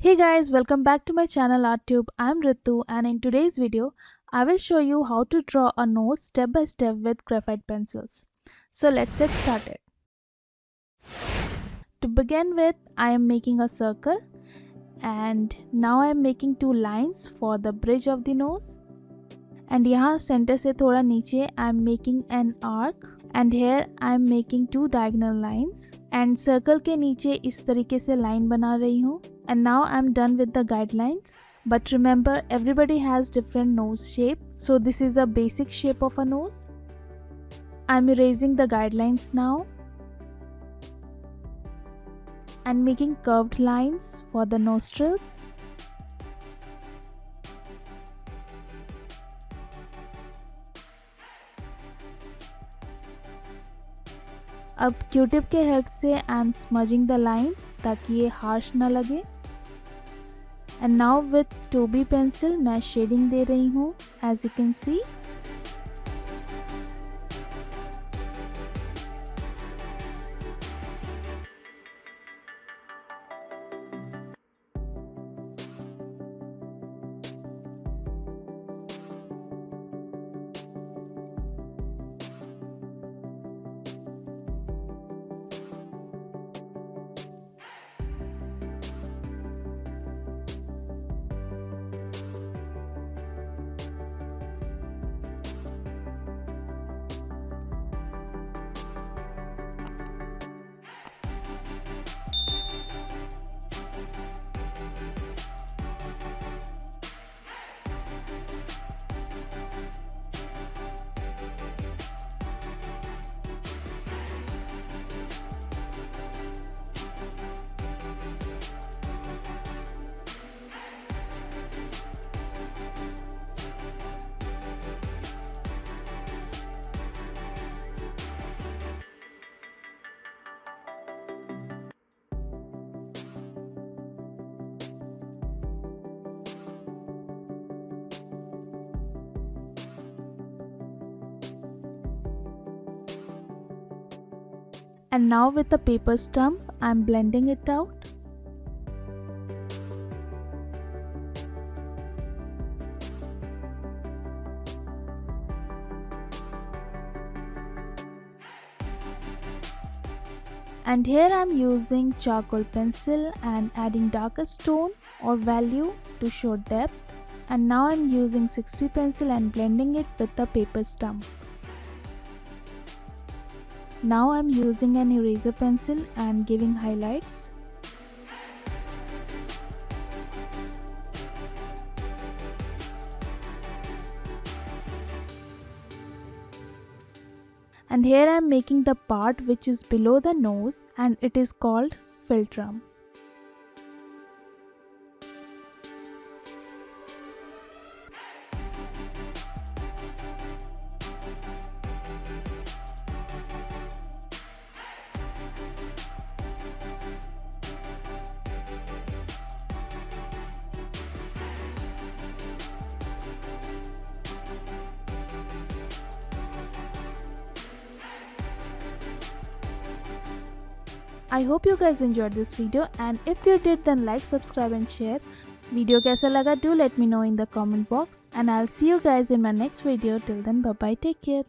Hey guys, welcome back to my channel ArtTube. I'm Ritu and in today's video, I will show you how to draw a nose step by step with graphite pencils. So let's get started. To begin with, I am making a circle and now I am making two lines for the bridge of the nose. And यहाँ center से थोड़ा नीचे I am making an arc and here I am making two diagonal lines and circle के नीचे इस तरीके से line बना रही हूँ. And now I'm done with the guidelines. But remember, everybody has different nose shape. So this is a basic shape of a nose. I'm erasing the guidelines now and making curved lines for the nostrils. अब Q-tip के help से I am smudging the lines ताकि ये harsh ना लगे. And now with 2B pencil मैं shading दे रही हूँ as you can see. And now with the paper stump, I'm blending it out. And here I'm using charcoal pencil and adding darkest tone or value to show depth. And now I'm using 6B pencil and blending it with the paper stump. Now I'm using an eraser pencil and giving highlights. And here I'm making the part which is below the nose and it is called philtrum. I hope you guys enjoyed this video and if you did then like, subscribe and share. Video कैसा लगा do let me know in the comment box and I'll see you guys in my next video. Till then bye bye, take care.